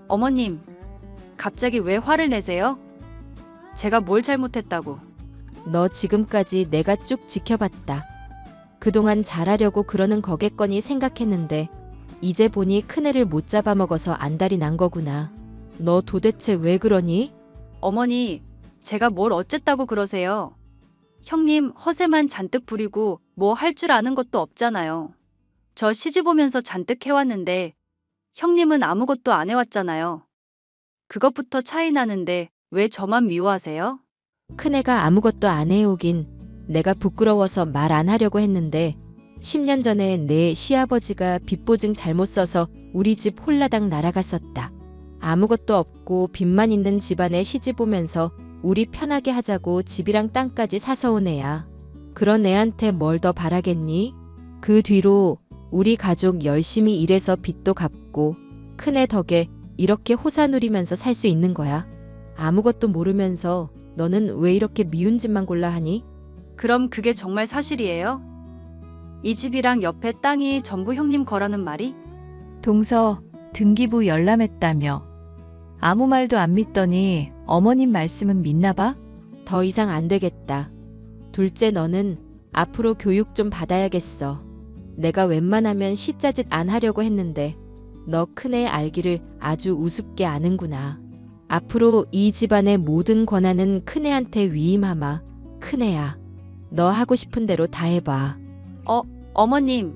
Speaker 6: 어머님, 갑자기 왜 화를 내세요? 제가 뭘 잘못했다고.
Speaker 4: 너 지금까지 내가 쭉 지켜봤다. 그동안 잘하려고 그러는 거겠거니 생각했는데 이제 보니 큰애를 못 잡아먹어서 안달이 난 거구나. 너 도대체 왜 그러니?
Speaker 6: 어머니, 제가 뭘 어쨌다고 그러세요? 형님 허세만 잔뜩 부리고 뭐 할 줄 아는 것도 없잖아요. 저 시집 오면서 잔뜩 해왔는데 형님은 아무것도 안 해왔잖아요. 그것부터 차이 나는데 왜 저만 미워하세요?
Speaker 4: 큰애가 아무것도 안 해오긴 내가 부끄러워서 말 안 하려고 했는데 10년 전에 내 시아버지가 빚보증 잘못 써서 우리 집 홀라당 날아갔었다. 아무것도 없고 빚만 있는 집안에 시집 오면서 우리 편하게 하자고 집이랑 땅까지 사서 온 애야. 그런 애한테 뭘 더 바라겠니? 그 뒤로 우리 가족 열심히 일해서 빚도 갚고 큰애 덕에 이렇게 호사 누리면서 살 수 있는 거야. 아무것도 모르면서 너는 왜 이렇게 미운 집만 골라 하니?
Speaker 6: 그럼 그게 정말 사실이에요? 이 집이랑 옆에 땅이 전부 형님 거라는 말이?
Speaker 3: 동서, 등기부 열람했다며. 아무 말도 안 믿더니 어머님 말씀은 믿나 봐?
Speaker 4: 더 이상 안 되겠다. 둘째 너는 앞으로 교육 좀 받아야겠어. 내가 웬만하면 시짜짓 안 하려고 했는데 너 큰애 알기를 아주 우습게 아는구나. 앞으로 이 집안의 모든 권한은 큰애한테 위임하마. 큰애야, 너 하고 싶은 대로 다 해봐.
Speaker 6: 어머님,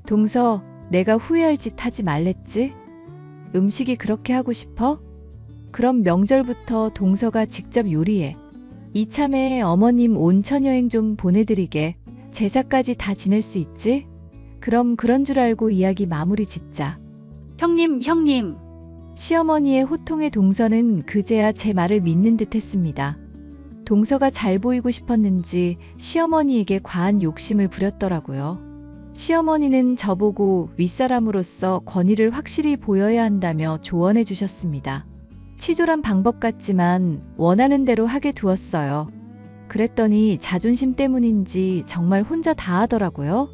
Speaker 3: 동서, 내가 후회할 짓 하지 말랬지? 음식이 그렇게 하고 싶어? 그럼 명절부터 동서가 직접 요리해. 이참에 어머님 온천여행 좀 보내드리게. 제사까지 다 지낼 수 있지? 그럼 그런 줄 알고 이야기 마무리 짓자.
Speaker 6: 형님.
Speaker 3: 시어머니의 호통에 동서는 그제야 제 말을 믿는 듯 했습니다. 동서가 잘 보이고 싶었는지 시어머니에게 과한 욕심을 부렸더라고요. 시어머니는 저보고 윗사람으로서 권위를 확실히 보여야 한다며 조언해 주셨습니다. 치졸한 방법 같지만 원하는 대로 하게 두었어요. 그랬더니 자존심 때문인지 정말 혼자 다 하더라고요.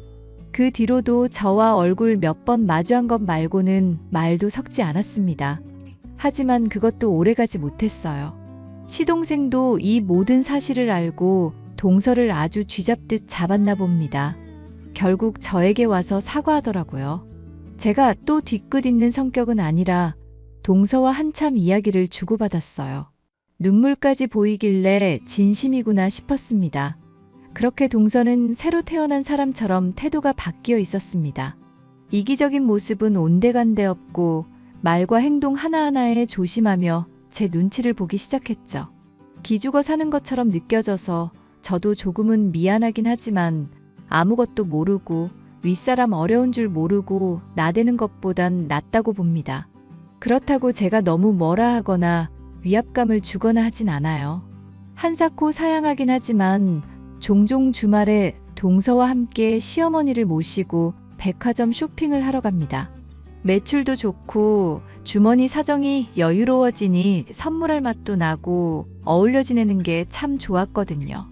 Speaker 3: 그 뒤로도 저와 얼굴 몇 번 마주한 것 말고는 말도 섞지 않았습니다. 하지만 그것도 오래가지 못했어요. 시동생도 이 모든 사실을 알고 동서를 아주 쥐잡듯 잡았나 봅니다. 결국 저에게 와서 사과하더라고요. 제가 또 뒤끝 있는 성격은 아니라 동서와 한참 이야기를 주고받았어요. 눈물까지 보이길래 진심이구나 싶었습니다. 그렇게 동서는 새로 태어난 사람처럼 태도가 바뀌어 있었습니다. 이기적인 모습은 온데간데 없고 말과 행동 하나하나에 조심하며 제 눈치를 보기 시작했죠. 기죽어 사는 것처럼 느껴져서 저도 조금은 미안하긴 하지만 아무것도 모르고 윗사람 어려운 줄 모르고 나대는 것보단 낫다고 봅니다. 그렇다고 제가 너무 뭐라 하거나 위압감을 주거나 하진 않아요. 한사코 사양하긴 하지만 종종 주말에 동서와 함께 시어머니를 모시고 백화점 쇼핑을 하러 갑니다. 매출도 좋고 주머니 사정이 여유로워지니 선물할 맛도 나고 어울려 지내는 게 참 좋았거든요.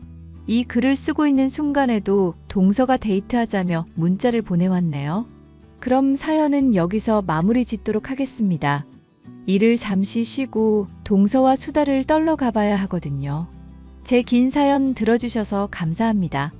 Speaker 3: 이 글을 쓰고 있는 순간에도 동서가 데이트하자며 문자를 보내왔네요. 그럼 사연은 여기서 마무리 짓도록 하겠습니다. 일을 잠시 쉬고 동서와 수다를 떨러 가봐야 하거든요. 제 긴 사연 들어주셔서 감사합니다.